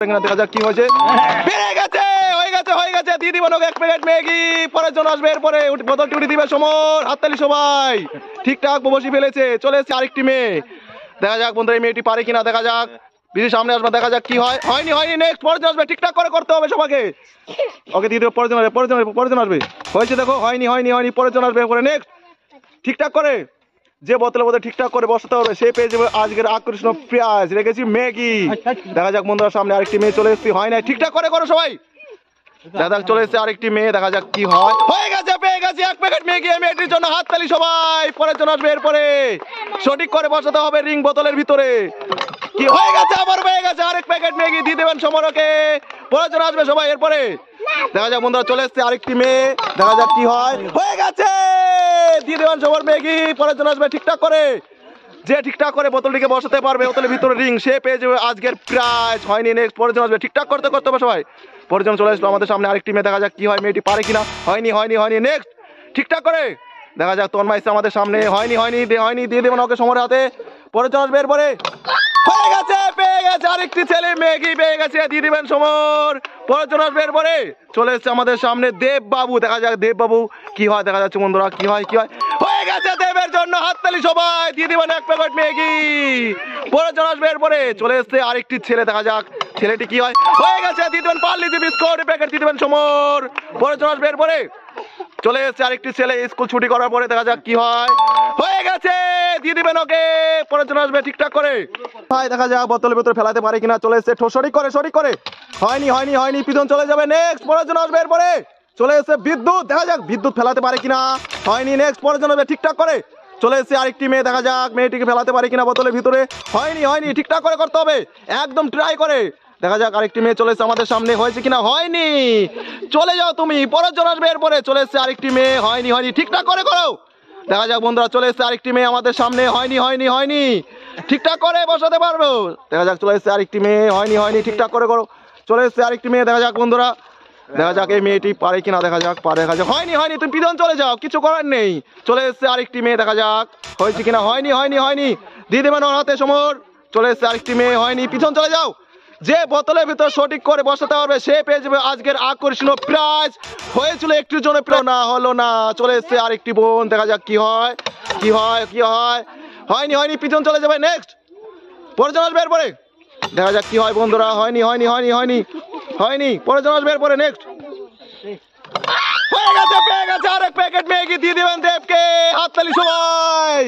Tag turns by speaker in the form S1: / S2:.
S1: দেখা যাক কি হয়েছে। বেড়ে গেছে, হয়ে গেছে, হয়ে গেছে। দিয়ে দিবেন ওকে 1 প্যাকেট ম্যাগি। পরের জন আসবে, এরপরে বোতলটি উঠে দিবে সমর। হাততালি সবাই। ঠিকঠাক বসি ফেলেছে। চলে এসেছে আরেকটি মেয়ে। দেখা যাক বন্ধুরা এই মেয়েটি পারে কিনা। দেখা যাক, বিধি সামনে আসবে, দেখা যাক কি হয়। হয়নি, হয়নি। নেক্সট পরের জন আসবে। ঠিকঠাক করে করতে হবে সবাইকে। ওকে দিয়ে দেবো, পরের জন আসবে, পরের জন আসবে। হয়েছে দেখো, হয়নি, হয়নি, হয়নি। পরের জন আসবে, এরপরে নেক্সট। ঠিকঠাক করে যে বোতলে বোতলে ঠিকঠাক করে বসাতে হবে সে পেয়ে যাবে আজকের আকর্ষণীয় প্রাইজ। রেখেছি ম্যাগি। দেখা যাক বন্ধুরা সামনে আরেকটি মেয়ে চলে এসেছে। হয় না, ঠিকঠাক করে করো সবাই। দেখা যাক চলে এসেছে আরেকটি মেয়ে। দেখা যাক কি হয়। হয়ে গেছে, পেয়ে গেছে 1 প্যাকেট ম্যাগি। এই মেয়েটির জন্য হাততালি সবাই। পরের জন আসবে, এরপরে সঠিক করে বসাতে হবে রিং বোতলের ভিতরে। কি হয়ে গেছে, আবার হয়ে গেছে। আরেক প্যাকেট ম্যাগি দিয়ে দেবেন সমরকে। পরের জন আসবে সবাই, এরপরে দেখা যাক বন্ধুরা চলে এসেছে আরেকটি মেয়ে। দেখা যাক কি হয়। হয়ে গেছে, দিয়ে দেবেন সবার ম্যাগি। পরের জন আসবে ঠিকঠাক করে। যে ঠিকঠাক করে বোতলটিকে বসাতে পারবে বোতলের ভিতরে রিং সে পেয়ে যাবে আজকের প্রাইজ। হয়নি, নেক্সট পরের জন আসবে। ঠিকঠাক করতে করতে হবে সবাই। পরের জন চলে আসবে আমাদের সামনে আরেকটি মেয়ে। দেখা যাক কি হয়, মেয়েটি পারে কিনা। হয়নি, হয়নি, হয়নি। নেক্সট ঠিকঠাক করে দেখা যাক তন্ময় এসে আমাদের সামনে। হয়নি, হয়নি, হয়নি। দিয়ে দেবেন ওকে সমরের হাতে। পরের জন আসবে, এরপরে হয়ে গেছে, পেয়ে গেছে আরেকটি ছেলে ম্যাগি পেয়ে গেছে। দিয়ে দিবেন সমর। পরের জন আসবে, এরপরে চলে এসেছে আমাদের সামনে দেব বাবু। দেখা যাক দেব বাবু কি হয়। দেখা যাচ্ছে বন্ধুরা কি হয়, কি হয়। হয়ে গেছে, দেবের জন্য হাততালি সবাই। দিয়ে দিবেন 1 প্যাকেট ম্যাগি। পরের জন আসবে, এরপরে চলে এসেছে আরেকটি ছেলে। দেখা যাক ছেলেটি কি হয়। হয়ে গেছে, দিয়ে দিবেন পার্লি বিস্কুট প্যাকেট। দিয়ে দিবেন সমর। পরের জন আসবে, এরপরে চলে এসেছে আরেকটি ছেলে স্কুল ছুটি করার পরে। দেখা যাক কি হয়। হয়ে গেছে, দিয়ে দিবেন ওকে। পরের জন আসবে ঠিকঠাক করে। ভাই দেখা যাক বোতলের ভেতরে ফেলাতে পারে কিনা। চলে এসেছে সঠিক করে, সঠিক করে। হয়নি, হয়নি, হয়নি। পিছন চলে যাবে। নেক্সট পরের জন আসবে, এরপরে চলে এসেছে বিদ্যুৎ। দেখা যাক বিদ্যুৎ ফেলাতে পারে কিনা। হয়নি, নেক্সট পরের জন আসবে ঠিকঠাক করে। চলে এসেছে আরেকটি মেয়ে। দেখা যাক মেয়েটিকে ফেলাতে পারে কিনা বোতলের ভিতরে। হয়নি, হয়নি। ঠিকঠাক করে করতে হবে, একদম ট্রাই করে। দেখা যাক আরেকটি মেয়ে চলে এসেছে আমাদের সামনে। হয়েছে কিনা। হয়নি, চলে যাও তুমি। পরের জন আসবে, এরপরে চলে এসেছে আরেকটি মেয়ে। হয়নি, হয়নি। ঠিকঠাক করে করো। দেখা যাক বন্ধুরা চলে এসেছে আরেকটি মেয়ে আমাদের সামনে। হয়নি, হয়নি, হয়নি। ঠিকঠাক করে বসাতে পারবো। দেখা যাক চলে এসেছে আরেকটি মেয়ে। হয়নি, হয়নি। ঠিকঠাক করে করো। চলে এসেছে আরেকটি মেয়ে। দেখা যাক বন্ধুরা, দেখা যাক এই মেয়েটি পারে কিনা। দেখা যাক পারে। দেখা যাক হয়নি, হয়নি। তুমি পিছন চলে যাও, কিছু করার নেই। চলে এসেছে আরেকটি মেয়ে। দেখা যাক হয়েছে কিনা। হয়নি, হয়নি, হয়নি। দিয়ে দেবেন ওর হাতে সমর। চলে এসেছে আরেকটি মেয়ে। হয়নি, পিছন চলে যাও। যে বোতলের ভিতর সঠিক করে বসাতে পারবে সে পেয়ে যাবে আজকের আকর্ষণীয় প্রাইজ। হয়েছিল একটির জন্য না হলো না। চলে এসেছে আরেকটি বোন। দেখা যাক কি হয়, কি হয়, কি হয়। হয়নি, হয়নি। পিছন চলে যাবে। নেক্সট পরের জন আসবে, এরপরে দেখা যাক কি হয় বন্ধুরা। হয়নি, হয়নি, হয়নি, হয়নি, হয়নি। পরের জন আসবে, এরপরে নেক্সট হয়ে গেছে, পেয়ে গেছে আরেক প্যাকেট ম্যাগি। দিয়ে দিবেন দেবকে। হাততালি সবাই।